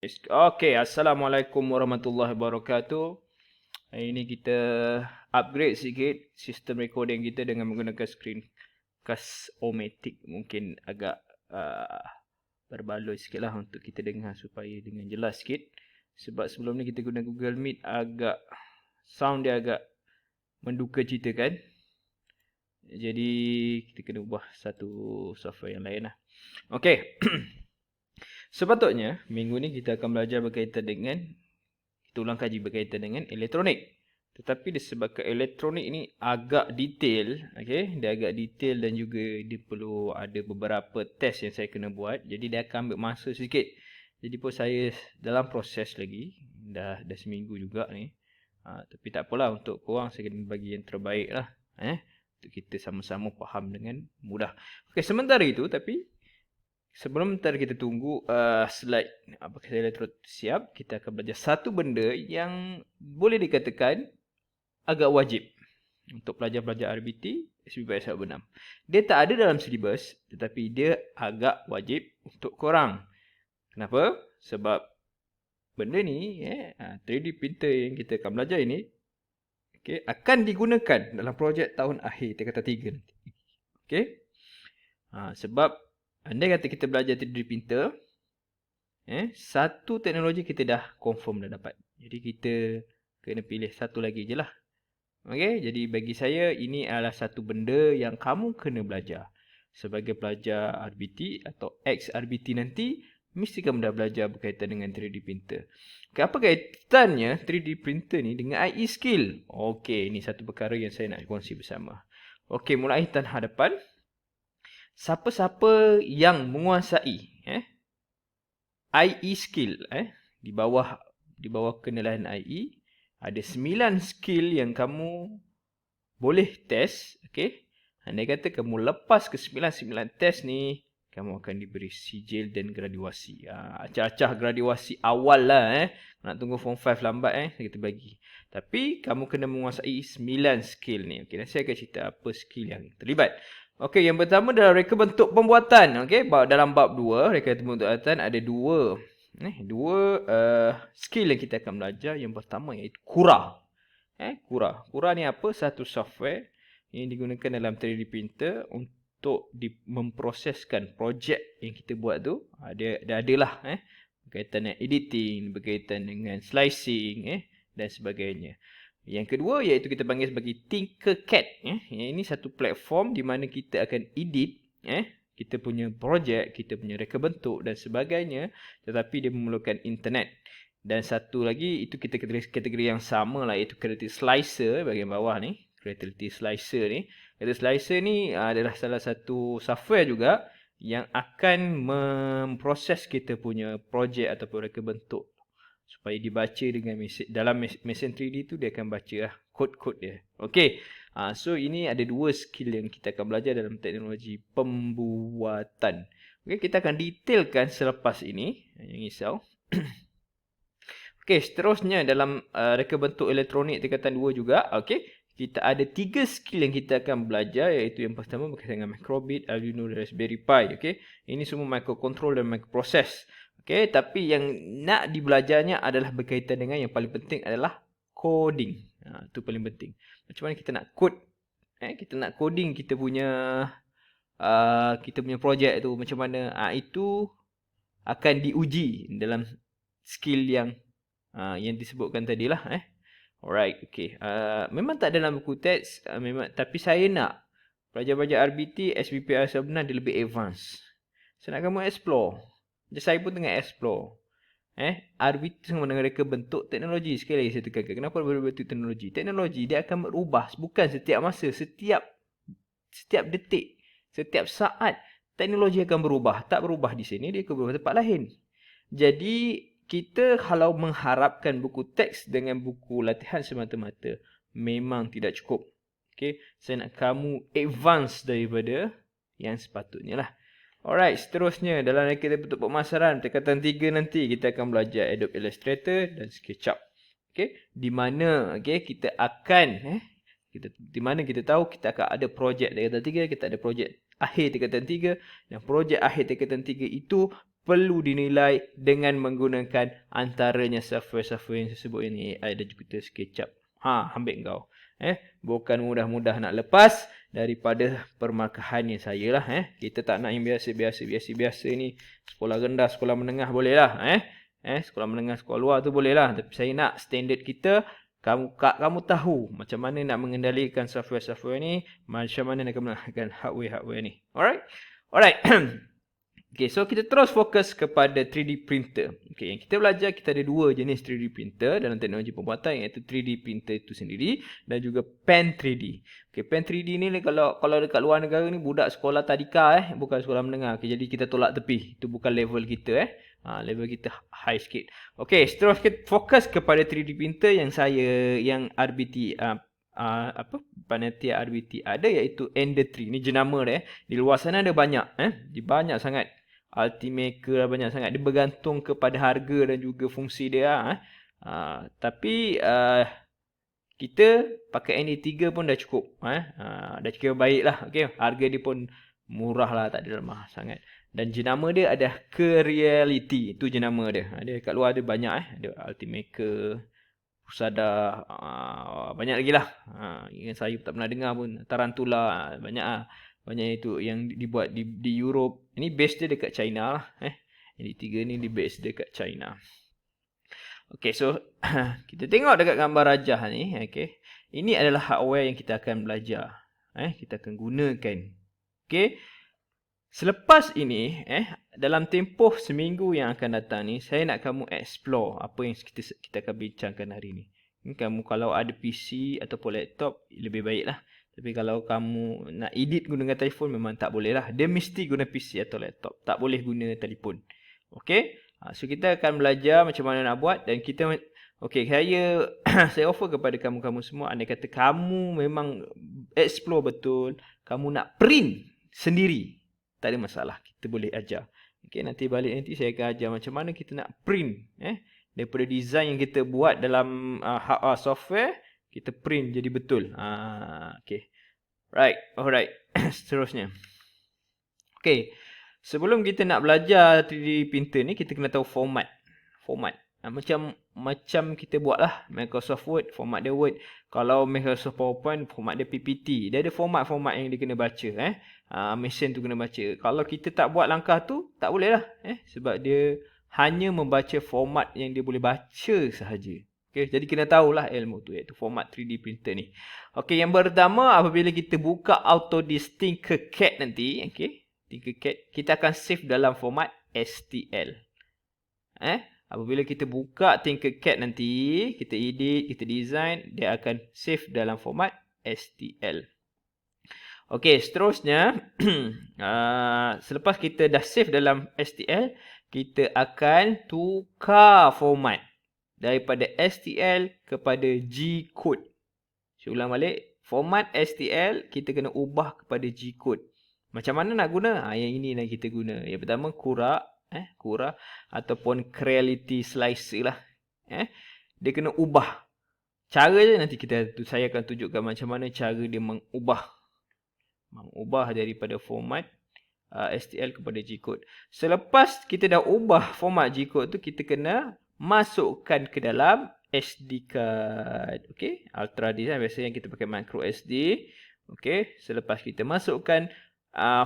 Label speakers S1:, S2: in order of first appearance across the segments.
S1: Okey, Assalamualaikum warahmatullahi wabarakatuh. Hari ini kita upgrade sikit sistem recording kita dengan menggunakan Screencast-O-Matic. Mungkin agak berbaloi sikit lah untuk kita dengar supaya dengan jelas sikit. Sebab sebelum ni kita guna Google Meet, sound dia agak menduka cita kan. Jadi kita kena ubah satu software yang lain lah. Okey. Sepatutnya minggu ni kita akan belajar berkaitan dengan, kita ulang kaji berkaitan dengan elektronik. Tetapi disebabkan elektronik ini agak detail, okay? Dia agak detail dan juga dia perlu ada beberapa test yang saya kena buat. Jadi dia akan ambil masa sikit. Jadi pun saya dalam proses lagi. Dah seminggu juga ni. Tapi tak apalah, untuk korang saya kena bagi yang terbaik lah. Untuk kita sama-sama faham dengan mudah. Okay, sementara itu tapi sebelum kita tunggu slide apakah elektronik siap, kita akan belajar satu benda yang boleh dikatakan agak wajib untuk pelajar-pelajar RBT SPPS 6. Dia tak ada dalam silibus, tetapi dia agak wajib untuk korang. Kenapa? Sebab benda ni 3D printer yang kita akan belajar ini akan digunakan dalam projek tahun akhir tingkatan 3 nanti. Sebab andai kata kita belajar 3D printer, satu teknologi kita dah confirm dah dapat. Jadi kita kena pilih satu lagi je lah. Okay, jadi bagi saya ini adalah satu benda yang kamu kena belajar. Sebagai pelajar RBT atau ex-RBT nanti, mesti kamu dah belajar berkaitan dengan 3D printer. Okay, apa kaitannya 3D printer ni dengan IE skill? Okay, ini satu perkara yang saya nak kongsi bersama. Okay, mulai tan hadapan. Siapa-siapa yang menguasai IE skill, di bawah kenalan IE, ada 9 skill yang kamu boleh test. Okay. Andai kata kamu lepas ke 9 test ni, kamu akan diberi sijil dan graduasi. Acah-acah graduasi awal lah. Nak tunggu form 5 lambat kita bagi. Tapi kamu kena menguasai 9 skill ni. Okay, saya akan cerita apa skill yang terlibat. Okay, yang pertama adalah reka bentuk pembuatan. Okay, dalam bab 2, reka bentuk pembuatan ada dua skill yang kita akan belajar. Yang pertama iaitu Cura. Cura ni apa? Satu software yang digunakan dalam 3D printer untuk memproseskan projek yang kita buat tu. Dia adalah berkaitan dengan editing, berkaitan dengan slicing dan sebagainya. Yang kedua iaitu kita panggil sebagai Tinkercad. Ini satu platform di mana kita akan edit kita punya projek, kita punya reka bentuk dan sebagainya, tetapi dia memerlukan internet. Dan satu lagi itu kita kategori yang sama lah, iaitu Creative Slicer bahagian bawah ni. Creative Slicer ni. Creative Slicer ni adalah salah satu software juga yang akan memproses kita punya projek ataupun reka bentuk supaya dibaca dengan mesin. Dalam mesin 3D tu dia akan baca lah kod-kod dia. Okey. So ini ada dua skill yang kita akan belajar dalam teknologi pembuatan. Okey, kita akan detailkan selepas ini. Jangan risau. Okey, seterusnya dalam reka bentuk elektronik tingkatan 2 juga. Okey, kita ada 3 skill yang kita akan belajar, iaitu yang pertama berkaitan dengan Microbit, Arduino dan Raspberry Pi. Okey, ini semua microcontrol dan microprocess. Okey, tapi yang nak dibelajarnya adalah berkaitan dengan yang paling penting adalah coding. Itu paling penting. Macam mana kita nak code? Kita nak coding kita punya projek tu macam mana? Itu akan diuji dalam skill yang disebutkan tadi lah. Alright, okay. Memang tak ada dalam buku teks, tapi saya nak pelajar-pelajar RBT, SPPR sebenarnya dia lebih advance. Saya nak kamu explore. Macam saya pun tengah explore. RBT sama dengan reka bentuk teknologi. Sekali lagi saya tekankan. Kenapa berbentuk teknologi? Teknologi dia akan berubah. Bukan setiap masa. Setiap detik. Setiap saat. Teknologi akan berubah. Tak berubah di sini. Dia akan berubah tempat lain. Jadi kita kalau mengharapkan buku teks dengan buku latihan semata-mata, memang tidak cukup. Okay? Saya nak kamu advance daripada yang sepatutnya lah. Alright, seterusnya dalam reka bentuk pemasaran tingkatan 3 nanti kita akan belajar Adobe Illustrator dan SketchUp. Okey, di mana kita akan di mana kita tahu kita akan ada projek tingkatan 3, kita ada projek akhir tingkatan 3, dan projek akhir tingkatan 3 itu perlu dinilai dengan menggunakan antaranya software-software yang saya sebut ini, AI dan Jupyter SketchUp. Ambil kau. Bukan mudah-mudah nak lepas daripada permarkahannya saya lah. Kita tak nak yang biasa ni. Sekolah rendah, sekolah menengah boleh lah. Sekolah menengah, sekolah luar tu boleh lah. Tapi saya nak standard kita, kamu tahu macam mana nak mengendalikan software-software ni, macam mana nak menggunakan hardware ni. Alright. Okay, so kita terus fokus kepada 3D printer. Okay, yang kita belajar, kita ada dua jenis 3D printer dalam teknologi pembuatan, iaitu 3D printer itu sendiri dan juga pen 3D. Okay, pen 3D ni kalau dekat luar negara ni budak sekolah tadika, bukan sekolah menengah. Okay, jadi kita tolak tepi. Itu bukan level kita. Level kita high sikit. Okay, terus kita fokus kepada 3D printer yang RBT Panatia RBT ada, iaitu Ender 3. Ni jenama dia. Di luar sana ada banyak. Banyak sangat. Ultimaker banyak sangat. Dia bergantung kepada harga dan juga fungsi dia. Tapi kita pakai Ender 3 pun dah cukup. Dah cukup baik lah. Okay. Harga dia pun murah lah. Tak ada lemah sangat. Dan jenama dia ada Creality. Itu jenama dia. Dia kat luar ada banyak. Ada Ultimaker, Pusada, banyak lagi lah. Yang saya tak pernah dengar pun. Tarantula, banyak. Banyak itu yang dibuat di Europe. Ini base dia dekat China lah. Yang tiga ni di base dekat China. Okay, so kita tengok dekat gambar rajah ni. Okay. Ini adalah hardware yang kita akan belajar. Kita akan gunakan. Okay. Selepas ini, dalam tempoh seminggu yang akan datang ni, saya nak kamu explore apa yang kita akan bincangkan hari ni. Kamu kalau ada PC ataupun laptop, lebih baik lah. Tapi kalau kamu nak edit gunakan telefon, memang tak boleh lah. Dia mesti guna PC atau laptop. Tak boleh guna telefon. Okay? So, kita akan belajar macam mana nak buat. Dan kita... Okay, saya offer kepada kamu-kamu semua. Andai kata kamu memang explore betul. Kamu nak print sendiri. Tak ada masalah. Kita boleh ajar. Okay, nanti balik saya akan ajar macam mana kita nak print. Daripada design yang kita buat dalam software, kita print jadi betul. Okay. Right. Alright. Seterusnya. Okay. Sebelum kita nak belajar 3D printer ni, kita kena tahu format. Macam kita buat lah. Microsoft Word, format dia Word. Kalau Microsoft PowerPoint, format dia PPT. Dia ada format-format yang dia kena baca. Mesin tu kena baca. Kalau kita tak buat langkah tu, tak boleh lah. Sebab dia hanya membaca format yang dia boleh baca sahaja. Okay, jadi kena tahulah ilmu tu, iaitu format 3D printer ni. Okay, yang pertama, apabila kita buka Autodesk Tinkercad nanti, okay, Tinkercad, kita akan save dalam format STL. Apabila kita buka Tinkercad nanti, kita edit, kita design, dia akan save dalam format STL. Okay, seterusnya, selepas kita dah save dalam STL, kita akan tukar format daripada STL kepada G-code. Saya ulang balik, format STL kita kena ubah kepada G-code. Macam mana nak guna? Yang ini yang kita guna. Yang pertama, Cura ataupun Creality Slicer lah. Dia kena ubah. Cara je nanti saya akan tunjukkan macam mana cara dia mengubah daripada format STL kepada G-code. Selepas kita dah ubah format G-code tu, kita kena masukkan ke dalam SD card. Okay, Ultra Design biasanya kita pakai micro SD. Okay, selepas kita masukkan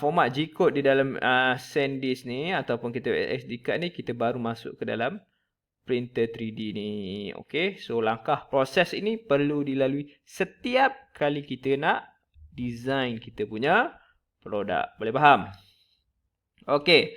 S1: format G-code di dalam SanDisk ni ataupun kita SD card ni, kita baru masuk ke dalam printer 3D ni. Okay, so langkah proses ini perlu dilalui setiap kali kita nak design kita punya produk. Boleh faham? Okay.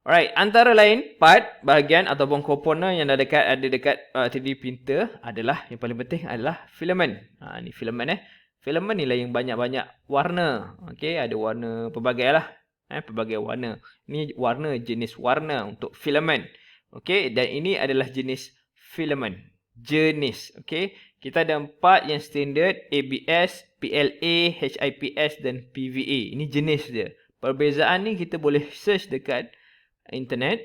S1: Alright, antara lain bahagian ataupun komponen yang ada dekat 3D printer adalah, yang paling penting adalah filament. Ni filament Filament ni lah yang banyak-banyak warna. Okay, ada warna pelbagai lah. Pelbagai warna. Ni warna, jenis warna untuk filament. Okay, dan ini adalah jenis filament. Jenis. Okay, kita ada 4 yang standard: ABS, PLA, HIPS dan PVA. Ini jenis dia. Perbezaan ni kita boleh search dekat internet.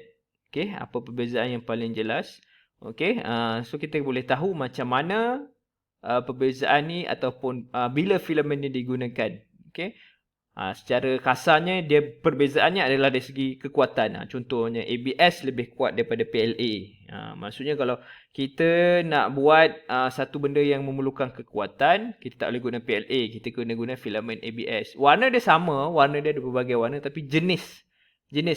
S1: Okay, apa perbezaan yang paling jelas. Okay, so kita boleh tahu macam mana perbezaan ni ataupun bila filament ni digunakan. Okay, Secara kasarnya dia perbezaannya adalah dari segi kekuatan. Contohnya ABS lebih kuat daripada PLA. Maksudnya kalau kita nak buat satu benda yang memerlukan kekuatan, kita tak boleh guna PLA, kita kena guna filament ABS. Warna dia sama, warna dia ada berbagai warna, tapi jenis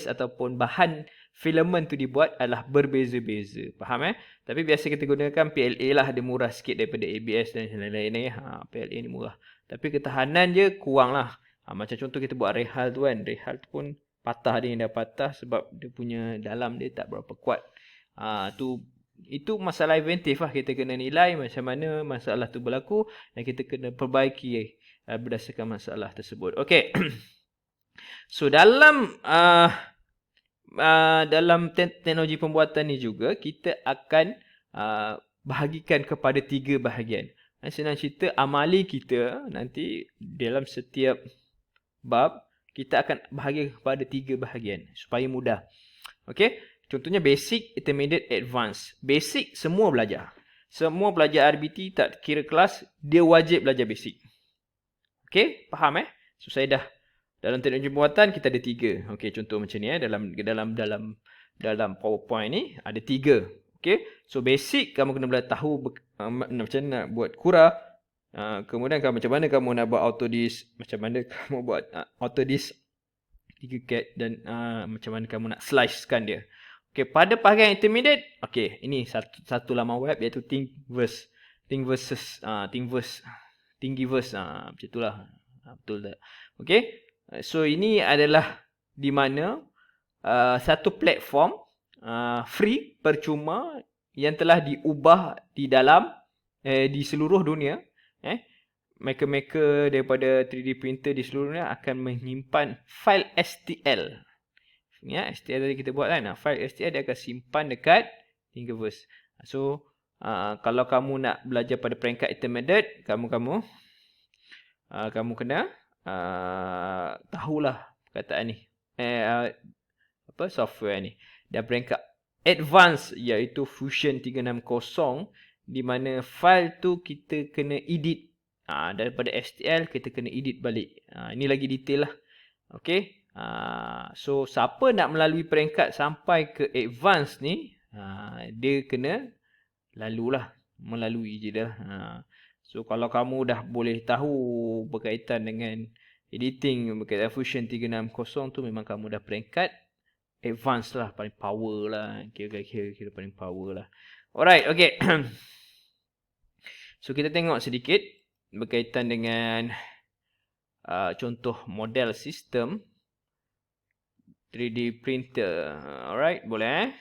S1: ataupun bahan filament tu dibuat adalah berbeza-beza. Faham Tapi biasa kita gunakan PLA lah, dia murah sikit daripada ABS dan lain-lain. PLA ni murah. Tapi ketahanan dia kurang lah. Macam contoh kita buat rehal tu kan. Rehal tu pun patah dia yang dah patah sebab dia punya dalam dia tak berapa kuat. Itu masalah inventif lah. Kita kena nilai macam mana masalah tu berlaku dan kita kena perbaiki berdasarkan masalah tersebut. Okay. So dalam teknologi pembuatan ni juga kita akan bahagikan kepada 3 bahagian. Senang cerita, amali kita nanti dalam setiap bab kita akan bahagi kepada 3 bahagian supaya mudah. Okey, contohnya basic, intermediate, advanced. Basic semua belajar. Semua pelajar RBT tak kira kelas, dia wajib belajar basic. Okey, faham So saya dah dalam teknologi pembuatan kita ada 3. Okey, contoh macam ni dalam PowerPoint ni ada 3. Okey, so basic kamu kena belajar tahu macam mana nak buat kura. Kemudian macam mana kamu nak buat autodisk, macam mana kamu buat autodisk 3 cat dan macam mana kamu nak slicekan dia. Okey, pada bahagian intermediate, okey, ini satu laman web iaitu Thingiverse. Thingiverse macam itulah. Betul tak? Okey. So ini adalah di mana satu platform free, percuma yang telah diubah di seluruh dunia. Maker-maker daripada 3D printer di seluruh dunia akan menyimpan file STL. STL tadi kita buat kan. File STL dia akan simpan dekat Thingiverse. So kalau kamu nak belajar pada peringkat intermediate, kamu kena tahulah perkataan ni. Software ni. Dan peringkat advance iaitu Fusion 360, di mana file tu kita kena edit. Daripada STL kita kena edit balik. Ini lagi detail lah. Okay. So siapa nak melalui peringkat sampai ke advance ni, dia kena melalui je dah. So kalau kamu dah boleh tahu berkaitan dengan editing berkaitan Fusion 360 tu, memang kamu dah peringkat advance lah, paling power lah. Kira paling power lah. Alright, okay. So kita tengok sedikit berkaitan dengan contoh model sistem 3D printer. Alright, boleh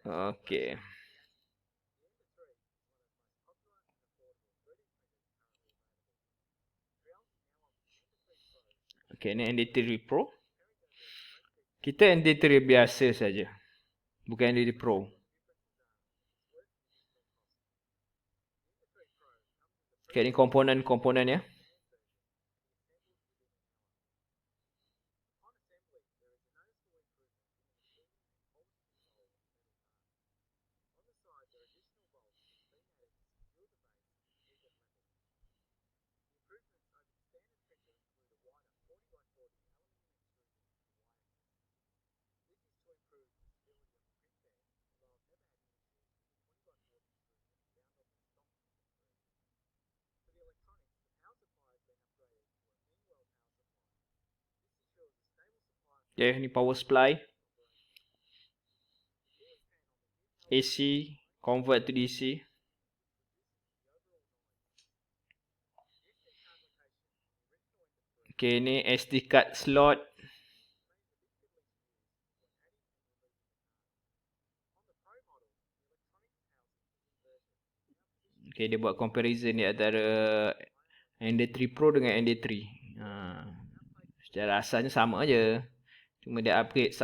S1: Okay. Okay, ni ND3 Pro. Kita ND3 biasa saja, bukan ND3 Pro. Okay, ni komponen ya. Okay, ni power supply. AC, convert to DC. Okay, ni SD card slot. Okay, dia buat comparison di antara ND3 Pro dengan ND3. Secara asalnya sama aja. Cuma dia upgrade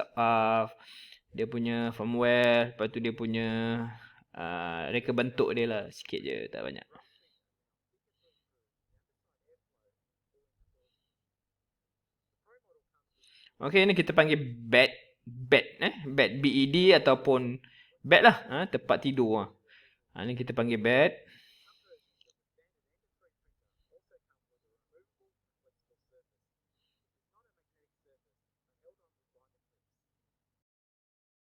S1: dia punya firmware, lepas tu dia punya reka bentuk dia lah sikit je, tak banyak. Okay, ni kita panggil bed BED ataupun bed lah, tempat tidur. Ni kita panggil bed.